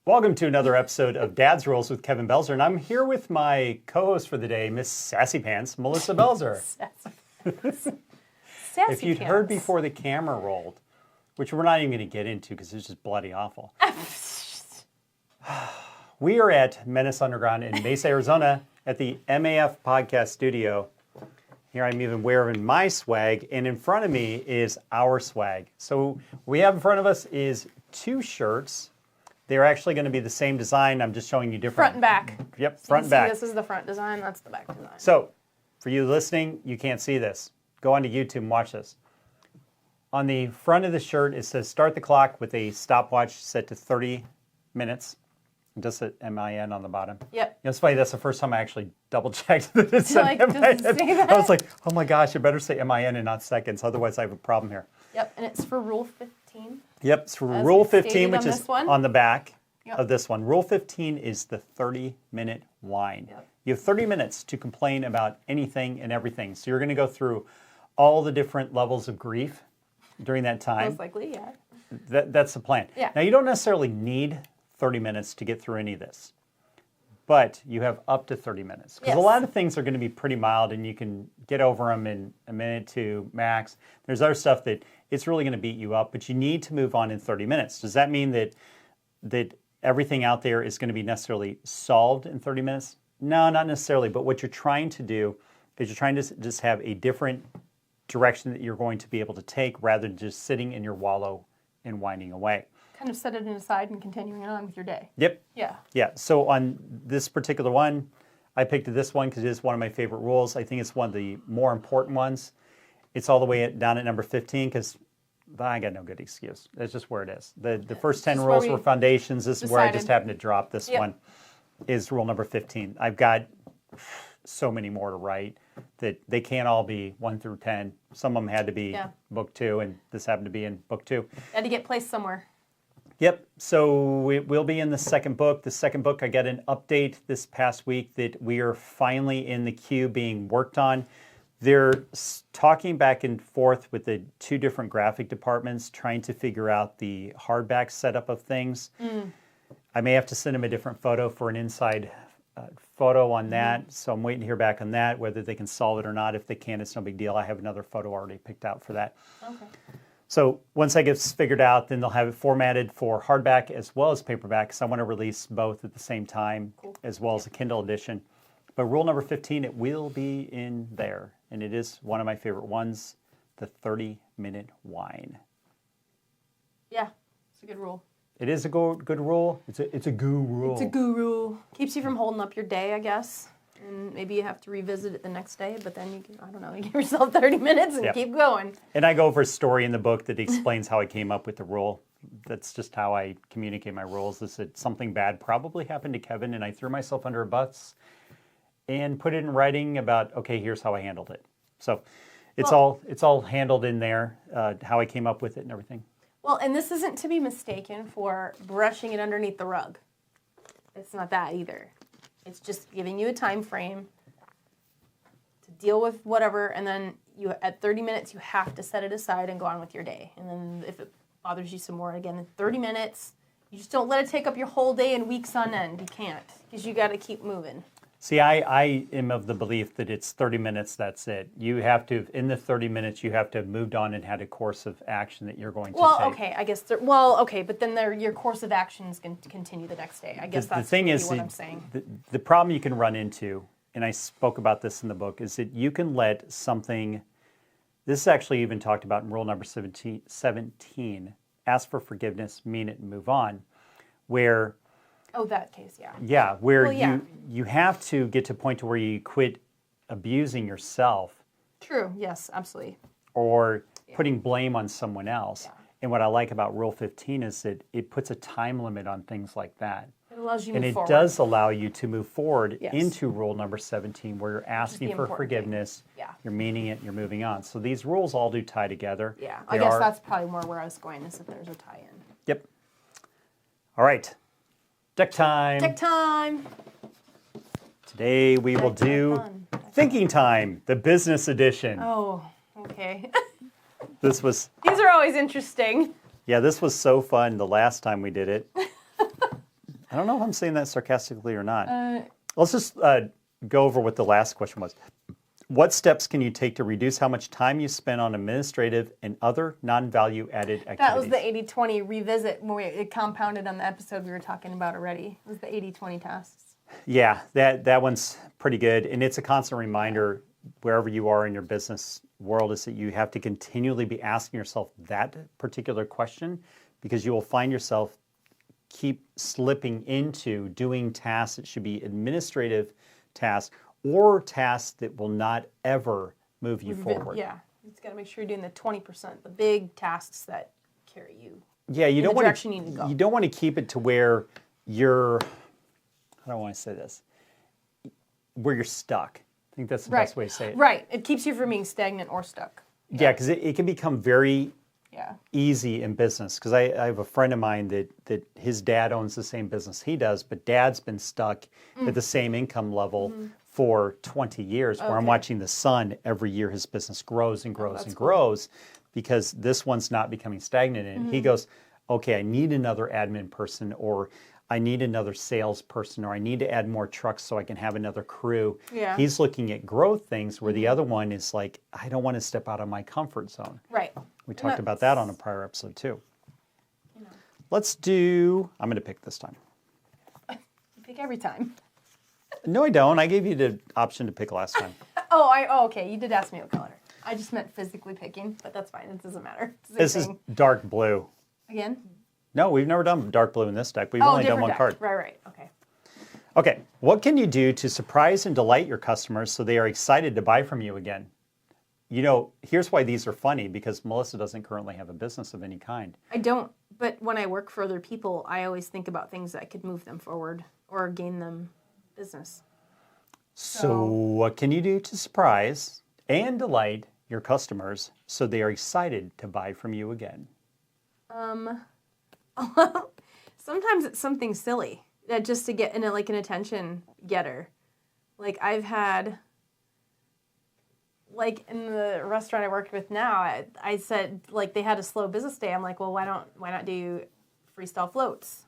Welcome to another episode of Dad's Rules with Kevin Belzer, and I'm here with my co-host for the day, Miss Sassy Pants, Melissa Belzer. Sassy If you'd Pants. heard before the camera rolled, which we're not even going to get into because it's just bloody awful. We are at Menace Underground in Mesa, Arizona at the MAF Podcast Studio. Here I'm even wearing my swag, and in front of me is our swag. So what we have in front of us is two shirts. They're actually going to be the same design. I'm just showing you different. Front and back. Yep, So front and back. This is the front design. That's the back design. So for you listening, you can't see this. Go onto YouTube and watch this. On the front of the shirt, it says start the clock with a stopwatch set to 30 minutes. Just at MIN on the bottom. Yep. You know, it's funny, that's the first time I actually double-checked that it said Does it MIN. say that? I was like, oh my gosh, I better say MIN and not seconds, otherwise I have a problem here. Yep, and it's for Rule 15. Yep, it's for As Rule we stated 15, which on is this one. on the back Yep. of this one. Rule 15 is the 30-minute whine. Yep. You have 30 minutes to complain about anything and everything. So you're going to go through all the different levels of grief during that time. Most likely, yeah. That's the plan. Yeah. Now, you don't necessarily need 30 minutes to get through any of this, but you have up to 30 minutes. Because Yes. a lot of things are going to be pretty mild, and you can get over them in a minute to max. There's other stuff that it's really going to beat you up, but you need to move on in 30 minutes. Does that mean that everything out there is going to be necessarily solved in 30 minutes? No, not necessarily. But what you're trying to do is you're trying to just have a different direction that you're going to be able to take rather than just sitting in your wallow and winding away. Kind of set it aside and continuing on with your day. Yep. Yeah. Yeah. So on this particular one, I picked this one because it is one of my favorite rules. I think it's one of the more important ones. It's all the way down at number 15 because I got no good excuse. That's just where it is. The first 10 Just rules where were we foundations. This is where I just decided. happened to drop this Yep. one, is rule number 15. I've got so many more to write that they can't all be 1 through 10. Some of them had to be Yeah. book 2, and this happened to be in book 2. Had to get placed somewhere. Yep, so it will be in the second book. The second book, I got an update this past week that we are finally in the queue being worked on. They're talking back and forth with the two different graphic departments, trying to figure out the hardback setup of things. I may have to send them a different photo for an inside photo on that, so I'm waiting to hear back on that, whether they can solve it or not. If they can, it's no big deal. I have another photo already picked out for that. Okay. So once that gets figured out, then they'll have it formatted for hardback as well as paperback, because I want to release both at the same time, as well as a Kindle edition. But rule number 15, it will be in there, and it is one of my favorite ones, the 30-minute whine. Yeah, it's a good rule. It is a good rule. It's a goo rule. It's a guru. Keeps you from holding up your day, I guess. And maybe you have to revisit it the next day, but then you can, I don't know, you give yourself 30 minutes and Yeah. keep going. And I go over a story in the book that explains how I came up with the rule. That's just how I communicate my rules, is that something bad probably happened to Kevin, and I threw myself under a bus and put it in writing about, okay, here's how I handled it. So it's all handled in there, how I came up with it and everything. Well, and this isn't to be mistaken for brushing it underneath the rug. It's not that either. It's just giving you a time frame to deal with whatever, and then you at 30 minutes you have to set it aside and go on with your day. And then if it bothers you some more, again, in 30 minutes, you just don't let it take up your whole day and weeks on end. You can't, because you got to keep moving. See, I am of the belief that it's 30 minutes, that's it. You have to, in the 30 minutes, you have to have moved on and had a course of action that you're going to Well, take. okay, I guess. But then your course of action is going to continue the next day. I guess The that's thing really is, what I'm saying. the problem you can run into, and I spoke about this in the book, is that you can let something, this is actually even talked about in rule number 17, ask for forgiveness, mean it, and move on, where... Oh, that case, yeah. Yeah, where Well, yeah. you have to get to a point to where you quit abusing yourself True, yes, absolutely. or putting blame on someone else. Yeah. And what I like about Rule 15 is that it puts a time limit on things like that. It allows you to And move it forward. does allow you to move forward Yes. into rule number 17, where you're asking for important thing. forgiveness, Yeah. you're meaning it, you're moving on. So these rules all do tie together. Yeah, They I guess are- that's probably more where I was going, is that there's a tie-in. Yep. All right. Deck time. Tech time! Today we will do Fun. Thinking Time, the business edition. Oh, okay. This was, These are always interesting. yeah, this was so fun the last time we did it. I don't know if I'm saying that sarcastically or not. Let's just go over what the last question was. What steps can you take to reduce how much time you spend on administrative and other non-value added activities? That was the 80-20 revisit when it compounded on the episode we were talking about already. It was the 80-20 tasks. Yeah, that one's pretty good. And it's a constant reminder wherever you are in your business world is that you have to continually be asking yourself that particular question, because you will find yourself keep slipping into doing tasks that should be administrative tasks or tasks that will not ever move you forward. Yeah, you just got to make sure you're doing the 20%, the big tasks that carry you. Yeah, you don't the want direction to. you need to go. You don't want to keep it to where you're. How do I want to say this? Where you're stuck. I think that's the best way to say it. Right. It keeps you from being stagnant or stuck. Yeah, because it can become very easy in business. Because I have a friend of mine that his dad owns the same business he does, but dad's been stuck at the same income level for 20 years, where I'm watching the son every year, his business grows and grows and grows, because this one's not becoming stagnant. And he goes, okay, I need another admin person, or I need another salesperson, or I need to add more trucks so I can have another crew. Yeah. He's looking at growth things, where the other one is like, I don't want to step out of my comfort zone. Right. We talked about that on a prior episode too. Let's do, I'm going to pick this time. You pick every time. No, I don't. I gave you the option to pick last time. Oh, okay. You did ask me what color. I just meant physically picking, but that's fine. It doesn't matter. It's the This same is thing. dark blue. Again? No, we've never done dark blue in this deck. We've only done different one deck. card. Right. Okay. Okay. What can you do to surprise and delight your customers so they are excited to buy from you again? You know, here's why these are funny, because Melissa doesn't currently have a business of any kind. I don't, but when I work for other people, I always think about things that could move them forward or gain them business. So what can you do to surprise and delight your customers so they are excited to buy from you again? Sometimes it's something silly that just to get in an attention getter. Like I've had, like in the restaurant I worked with now, I said like they had a slow business day. I'm like, well, why not do freestyle floats?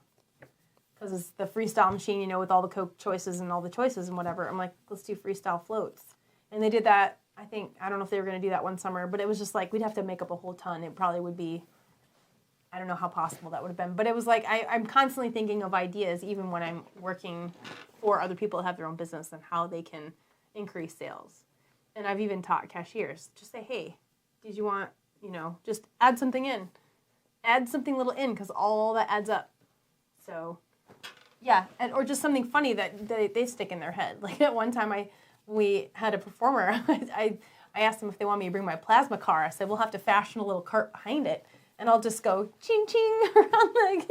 Because it's the freestyle machine, you know, with all the Coke choices and all the choices and whatever. I'm like, let's do freestyle floats. And they did that, I don't know if they were going to do that one summer, but it was just like, we'd have to make up a whole ton. It probably would be, I don't know how possible that would have been. But it was like, I'm constantly thinking of ideas, even when I'm working for other people that have their own business, and how they can increase sales. And I've even taught cashiers, just say, hey, did you want, just add something in. Add something little in, because all that adds up. So, yeah, or just something funny that they stick in their head. Like at one time we had a performer, I asked them if they want me to bring my plasma car. I said, we'll have to fashion a little cart behind it, and I'll just go ching ching around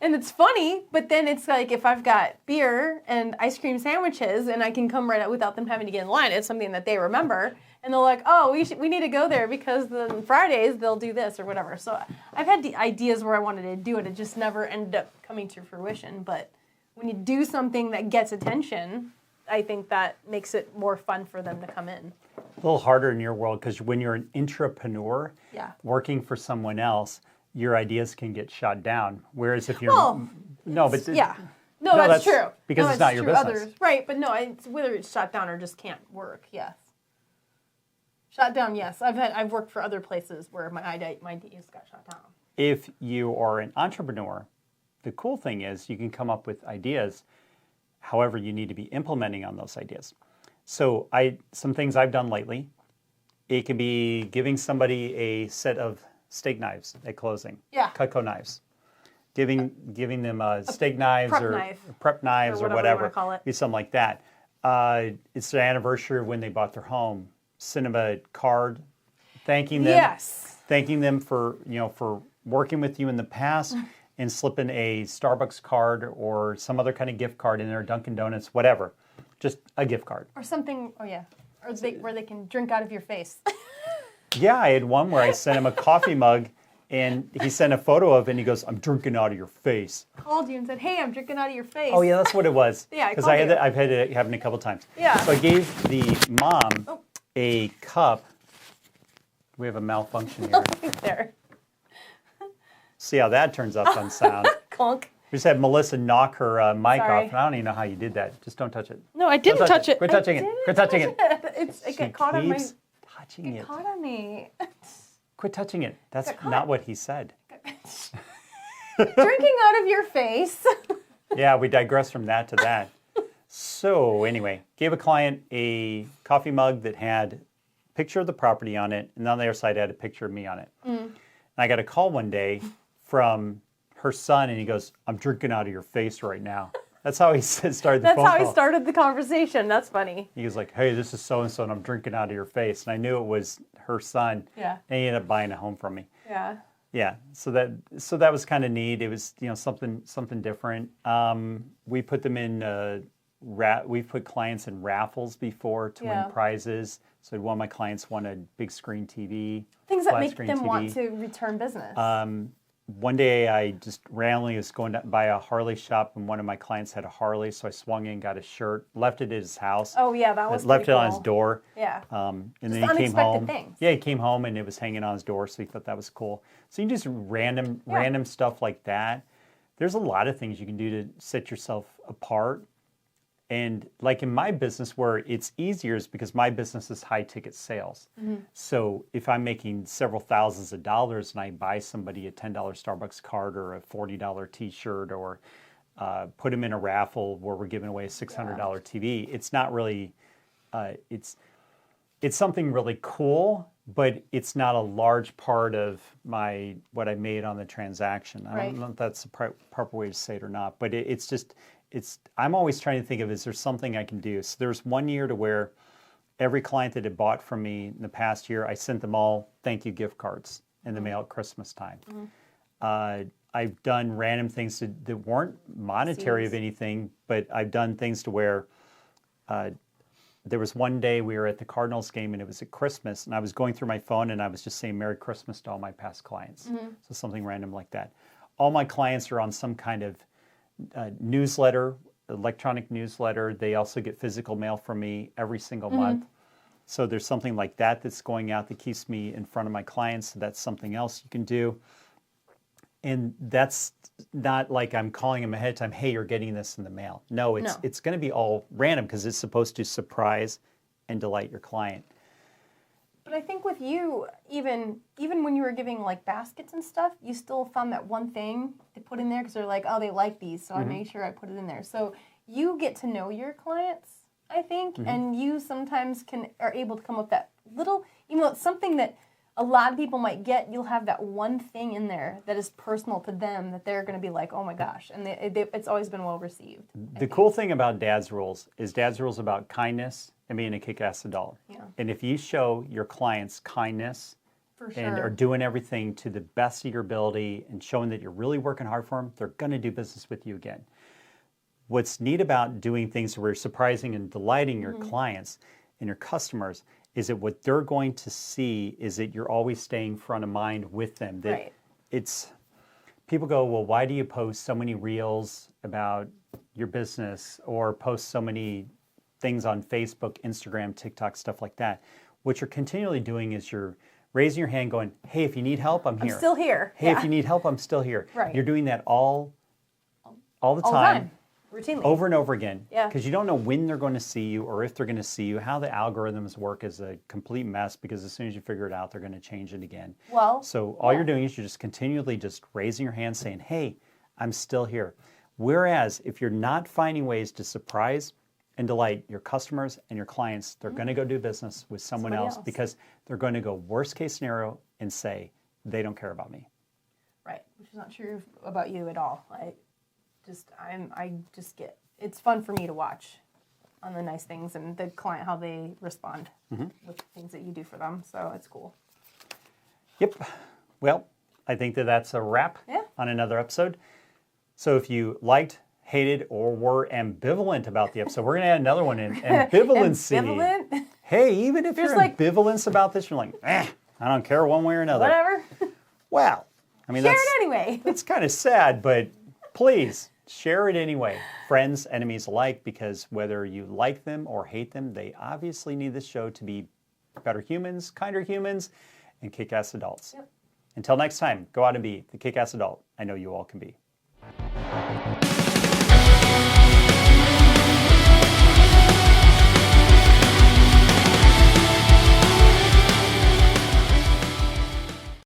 and it's funny, but then it's like if I've got beer and ice cream sandwiches and I can come right out without them having to get in line, it's something that they remember, and they're like, oh, we need to go there because then Fridays they'll do this or whatever. So I've had the ideas where I wanted to do it, it just never ended up coming to fruition. But when you do something that gets attention, I think that makes it more fun for them to come in. A little harder in your world, because when you're an intrapreneur working for someone else, your ideas can get shot down. Whereas if you're that's true. Because it's not your business. Others, right, but no, it's whether it's shot down or just can't work. Yes, shot down. Yes, I've worked for other places where my ideas got shot down. If you are an entrepreneur, the cool thing is you can come up with ideas. However, you need to be implementing on those ideas. So some things I've done lately, it can be giving somebody a set of steak knives at closing. Yeah. Cutco knives. Giving them steak knives prep knives or whatever. You wanna call it. Be something like that. It's their anniversary of when they bought their home. Send them a card, thanking them. Yes. Thanking them for working with you in the past. And slip in a Starbucks card or some other kind of gift card in there, Dunkin' Donuts, whatever. Just a gift card. Or something, where they can drink out of your face. Yeah, I had one where I sent him a coffee mug, and he sent a photo of it, and he goes, I'm drinking out of your face. Called you and said, hey, I'm drinking out of your face. Oh, yeah, that's what it was. Yeah, because I've had it happen a couple times. Yeah. So I gave the mom a cup. We have a malfunction here. There. See how that turns up on sound. Clunk. We just had Melissa knock her mic Sorry. off, and I don't even know how you did that. Just don't touch it. No, I didn't touch it. Quit touching it. Quit touching it. It got caught on my. Keeps touching It it. caught on me. Quit touching it. That's Got caught. not what he said. Drinking out of your face. Yeah, we digress from that to that. So anyway, gave a client a coffee mug that had a picture of the property on it, and on the other side had a picture of me on it. And I got a call one day from her son, and he goes, "I'm drinking out of your face right now." That's how he started the phone call. That's how he started the conversation. That's funny. He was like, "Hey, this is so-and-so, and I'm drinking out of your face." And I knew it was her son. Yeah. And he ended up buying a home from me. Yeah. Yeah, so that was kind of neat. It was something different. We put them in we've put clients in raffles before to win prizes. So one of my clients won a big screen TV. Things that flat make screen them TV. want to return business. One day I just randomly was going by a Harley shop, and one of my clients had a Harley, so I swung in, got a shirt, left it at his house. Oh yeah, that was left pretty it on his cool. door. Yeah. And Just then he came unexpected home. things. Yeah, he came home and it was hanging on his door, so he thought that was cool. So you can just random stuff like that. There's a lot of things you can do to set yourself apart. And like in my business, where it's easier is because my business is high ticket sales. So if I'm making several thousands of dollars and I buy somebody a $10 Starbucks card or a $40 t-shirt or put them in a raffle where we're giving away a $600 TV, it's not really, it's something really cool, but it's not a large part of what I made on the transaction. I don't know if that's the proper way to say it or not, but I'm always trying to think of, is there something I can do? So there's one year to where every client that had bought from me in the past year, I sent them all thank you gift cards in the mail at Christmas time. I've done random things that weren't monetary of anything, but I've done things to where there was one day we were at the Cardinals game and it was at Christmas, and I was going through my phone and I was just saying Merry Christmas to all my past clients. So something random like that. All my clients are on some kind of newsletter, electronic newsletter. They also get physical mail from me every single month. So there's something like that that's going out that keeps me in front of my clients. So that's something else you can do. And that's not like I'm calling them ahead of time, hey, you're getting this in the mail. No, it's going to be all random because it's supposed to surprise and delight your client. But I think with you, even when you were giving like baskets and stuff, you still found that one thing to put in there because they're like, oh, they like these, so I make sure I put it in there. So you get to know your clients, I think, and you sometimes are able to come up with that little, even though it's something that a lot of people might get, you'll have that one thing in there that is personal to them that they're going to be like, oh my gosh, and it's always been well received. The cool thing about Dad's Rules is Dad's Rules about kindness and being a kick-ass adult. Yeah. And if you show your clients kindness For sure. and are doing everything to the best of your ability and showing that you're really working hard for them, they're going to do business with you again. What's neat about doing things where you're surprising and delighting your clients and your customers is that what they're going to see is that you're always staying front of mind with them. That it's people go, well, why do you post so many reels about your business or post so many things on Facebook, Instagram, TikTok, stuff like that? What you're continually doing is you're raising your hand going, hey, if you need help, I'm here. I'm still here. Hey, if you need help, I'm still here. Right. You're doing that all the All the time. Routinely. Over and over again. Yeah. Because you don't know when they're going to see you or if they're going to see you. How the algorithms work is a complete mess because as soon as you figure it out, they're going to change it again. Well, So all you're doing is you're just continually just raising your hand saying, hey, I'm still here. Whereas if you're not finding ways to surprise and delight your customers and your clients, they're going to go do business with someone Somebody else else. because they're going to go worst case scenario and say, they don't care about me. Right, which is not true about you at all. I just get, it's fun for me to watch on the nice things and the client, how they respond with things that you do for them. So it's cool. Yep. Well, I think that's a wrap Yeah. on another episode. So if you liked, hated, or were ambivalent about the episode, we're going to add another one in. Ambivalency. Ambivalent? Hey, even if There's you're like- ambivalent about this, you're like, I don't care one way or another. Whatever. Well, I mean, Share that's, it anyway. that's kind of sad, but please share it anyway. Friends, enemies alike, because whether you like them or hate them, they obviously need this show to be better humans, kinder humans, and kick-ass adults. Yep. Until next time, go out and be the kick-ass adult I know you all can be.